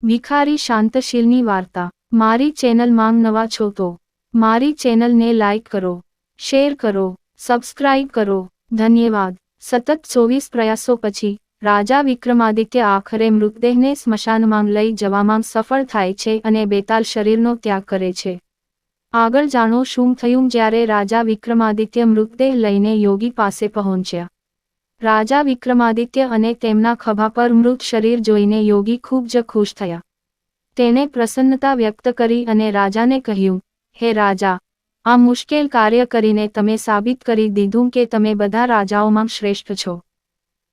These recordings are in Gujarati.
ભિખારી શાંતશીલની વાર્તા। મારી ચેનલમાં નવા છો તો મારી ચેનલને લાઈક કરો, શેર કરો, સબસ્ક્રાઇબ કરો, ધન્યવાદ। સતત 24 પ્રયાસો પછી રાજા વિક્રમાદિત્ય આખરે મૃતદેહને સ્મશાનમાં લઈ જવામાં સફળ થાય છે અને બેતાલ શરીરનો ત્યાગ કરે છે। આગળ જાણો શું થયું જ્યારે રાજા વિક્રમાદિત્ય મૃતદેહ લઈને યોગી પાસે પહોંચ્યા। રાજા વિક્રમાદિત્ય અને તેમના ખભા પર મૃત શરીર જોઈને યોગી ખૂબ જ ખુશ થયા। તેણે પ્રસન્નતા વ્યક્ત કરી અને રાજાને કહ્યું, હે રાજા, આ મુશ્કેલ કાર્ય કરીને તમે સાબિત કરી દીધું કે તમે બધા રાજાઓમાં શ્રેષ્ઠ છો।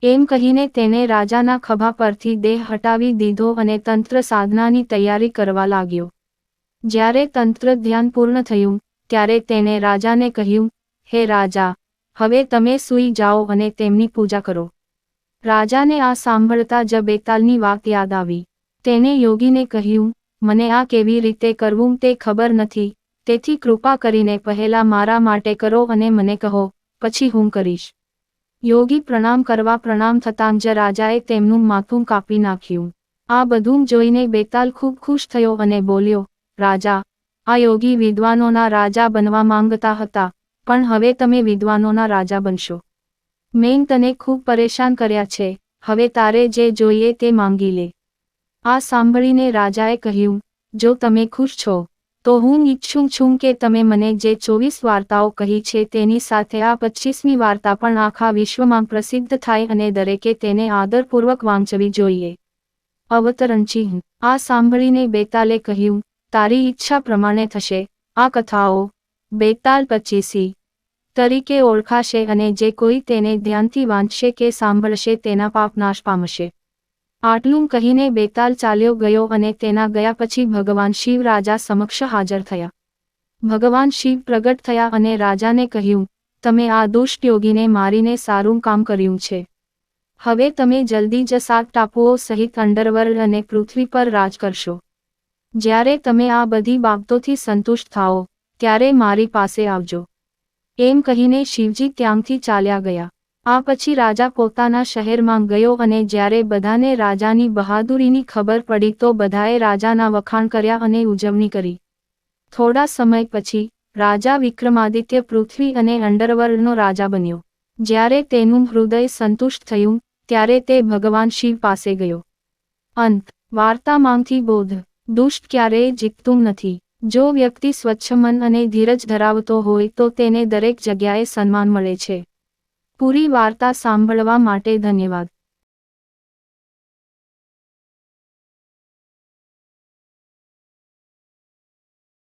એમ કહીને તેણે રાજાના ખભા પરથી દેહ હટાવી દીધો અને તંત્ર સાધનાની તૈયારી કરવા લાગ્યો। જ્યારે તંત્ર ધ્યાન પૂર્ણ થયું ત્યારે તેણે રાજાને કહ્યું, હે રાજા, હવે તમે સૂઈ જાઓ અને તેમની પૂજા કરો। રાજાને આ સાંભળતા જ બેતાલની વાત યાદ આવી। તેણે યોગીને કહ્યું, મને આ કેવી રીતે કરવું તે ખબર નથી, તેથી કૃપા કરીને પહેલા મારા માટે કરો અને મને કહો, પછી હું કરીશ। યોગી પ્રણામ થતાં જ રાજાએ તેમનું માથું કાપી નાખ્યું। આ બધું જોઈને બેતાલ ખૂબ ખુશ થયો અને બોલ્યો, રાજા, આ યોગી વિદ્વાનોના રાજા બનવા માંગતા હતા, પણ હવે તમે વિદ્વાનોના રાજા બનશો। મેં તને ખૂબ પરેશાન કર્યા છે, હવે તારે જે જોઈએ તે માંગી લે। આ સાંભળીને રાજાએ કહ્યું, જો તમે ખુશ છો તો હું ઈચ્છું છું કે તમે મને જે 24 વાર્તાઓ કહી છે તેની સાથે આ 25મી વાર્તા પણ આખા વિશ્વમાં પ્રસિદ્ધ થાય અને દરેકે તેને આદરપૂર્વક વાંચવી જોઈએ। અવતરણ ચિહ્ન। આ સાંભળીને બેતાલે કહ્યું, તારી ઈચ્છા પ્રમાણે થશે। આ કથાઓ બેતાલ 25 તરીકે ઓળખાશે અને જે કોઈ તેને ધ્યાનથી વાંચશે કે સાંભળશે તેના પાપ નાશ પામશે। આટલું કહીને બેતાલ ચાલ્યો ગયો અને તેના ગયા પછી ભગવાન શિવ રાજા સમક્ષ હાજર થયા। ભગવાન શિવ પ્રગટ થયા અને રાજાને કહ્યું, તમે આ દુષ્ટ યોગીને મારીને સારું કામ કર્યું છે। હવે તમે જલ્દી જ 7 ટાપુઓ સહિત અંડરવર્લ્ડ અને પૃથ્વી પર રાજ કરશો। જ્યારે તમે આ બધી બાબતોથી સંતુષ્ટ થાઓ ત્યારે મારી પાસે આવજો। એમ કહીને શિવજી ત્યાંથી ચાલ્યા ગયા। આ પછી રાજા પોતાના શહેરમાં ગયો અને જ્યારે બધાને રાજાની બહાદુરીની ખબર પડી તો બધાએ રાજાના વખાણ કર્યા અને ઉજવણી કરી। થોડા સમય પછી રાજા વિક્રમાદિત્ય પૃથ્વી અને અંડરવર્લ્ડનો રાજા બન્યો। જ્યારે તેનું હૃદય સંતુષ્ટ થયું ત્યારે તે ભગવાન શિવ પાસે ગયો। અંત। વાર્તામાંથી બોધ। દુષ્ટ ક્યારેય જીતતું નથી। જો વ્યક્તિ સ્વચ્છ મન અને ધીરજ ધરાવતો હોય તો તેને દરેક જગ્યાએ સન્માન મળે છે। પૂરી વાર્તા સાંભળવા માટે ધન્યવાદ।